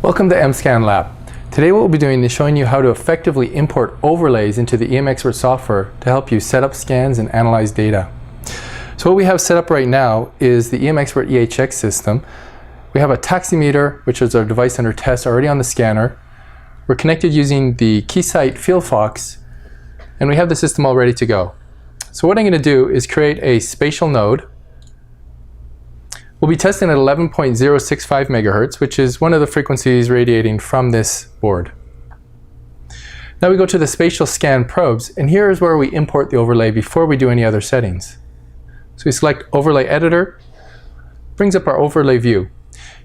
Welcome to EMScan Lab. Today what we'll be doing is showing you how to effectively import overlays into the EMxpert software to help you set up scans and analyze data. So what we have set up right now is the EMxpert EHX system. We have a taximeter, which is our device under test, already on the scanner. We're connected using the Keysight FieldFox, and we have the system all ready to go. So what I'm going to do is create a spatial node. We'll be testing at 11.065 megahertz, which is one of the frequencies radiating from this board. Now we go to the spatial scan probes, and here is where we import the overlay before we do any other settings. So we select Overlay Editor, brings up our overlay view.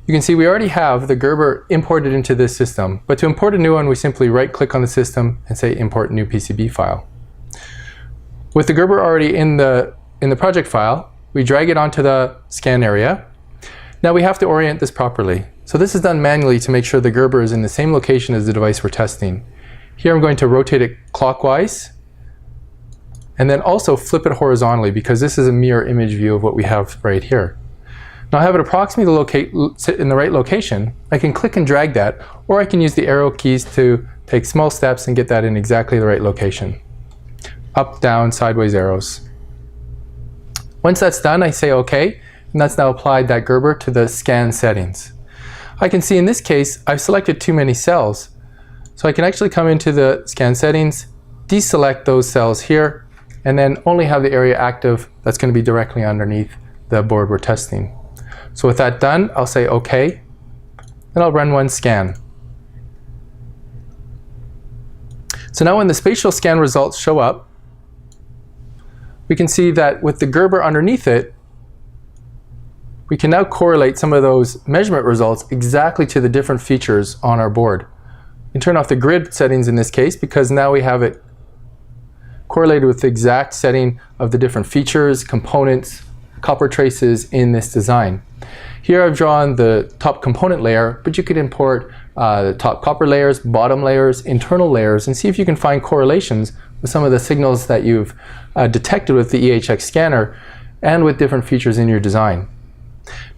You can see we already have the Gerber imported into this system, but to import a new one, we simply right-click on the system and say Import New PCB File. With the Gerber already in the project file, we drag it onto the scan area. Now we have to orient this properly. So this is done manually to make sure the Gerber is in the same location as the device we're testing. Here I'm going to rotate it clockwise and then also flip it horizontally because this is a mirror image view of what we have right here. Now I have it approximately sit in the right location. I can click and drag that, or I can use the arrow keys to take small steps and get that in exactly the right location. Up, down, sideways arrows. Once that's done, I say OK, and that's now applied that Gerber to the scan settings. I can see in this case, I've selected too many cells. So I can actually come into the scan settings, deselect those cells here, and then only have the area active that's going to be directly underneath the board we're testing. So with that done, I'll say OK, and I'll run one scan. So now when the spatial scan results show up, we can see that with the Gerber underneath it, we can now correlate some of those measurement results exactly to the different features on our board. We can turn off the grid settings in this case because now we have it correlated with the exact setting of the different features, components, copper traces in this design. Here I've drawn the top component layer, but you could import the top copper layers, bottom layers, internal layers, and see if you can find correlations with some of the signals that you've detected with the EHX scanner and with different features in your design.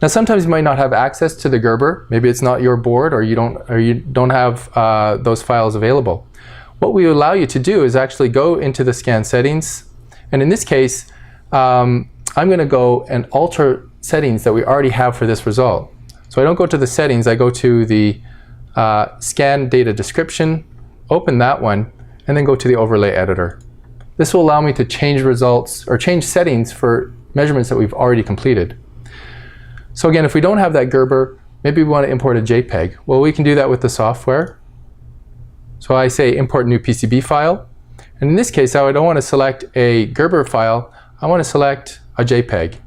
Now sometimes you might not have access to the Gerber. Maybe it's not your board, or you don't have those files available. What we allow you to do is actually go into the scan settings, and in this case I'm going to go and alter settings that we already have for this result. So I don't go to the settings, I go to the scan data description, open that one, and then go to the overlay editor. This will allow me to change results or change settings for measurements that we've already completed. So again, if we don't have that Gerber, maybe we want to import a Jpeg. Well, we can do that with the software. So I say import new PCB file. And in this case, I don't want to select a Gerber file, I want to select a Jpeg.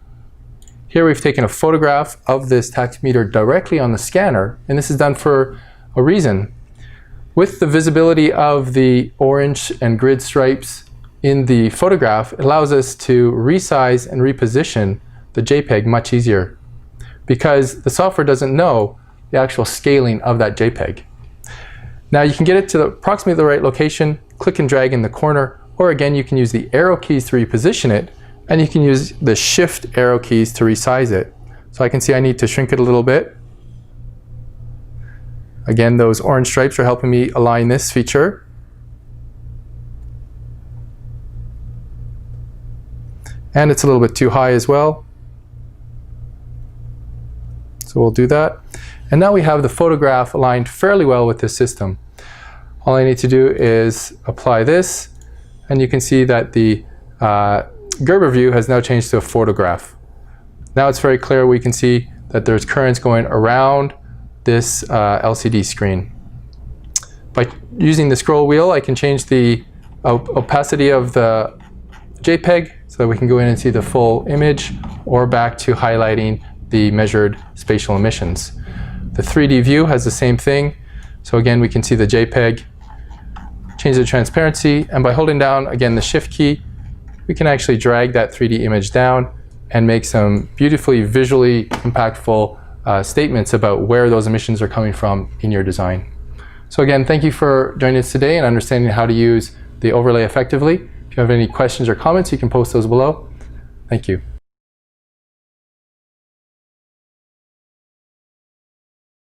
Here we've taken a photograph of this taximeter directly on the scanner, and this is done for a reason. With the visibility of the orange and grid stripes in the photograph, it allows us to resize and reposition the Jpeg much easier because the software doesn't know the actual scaling of that Jpeg. Now you can get it to approximately the right location, click and drag in the corner, or again you can use the arrow keys to reposition it, and you can use the shift arrow keys to resize it. So I can see I need to shrink it a little bit. Again, those orange stripes are helping me align this feature. And it's a little bit too high as well. So we'll do that. And now we have the photograph aligned fairly well with this system. All I need to do is apply this, and you can see that the Gerber view has now changed to a photograph. Now it's very clear. We can see that there's currents going around this LCD screen. By using the scroll wheel, I can change the opacity of the Jpeg so that we can go in and see the full image, or back to highlighting the measured spatial emissions. The 3D view has the same thing. So again, we can see the Jpeg, change the transparency, and by holding down again the shift key, we can actually drag that 3D image down and make some beautifully visually impactful statements about where those emissions are coming from in your design. So again, thank you for joining us today and understanding how to use the overlay effectively. If you have any questions or comments, you can post those below. Thank you.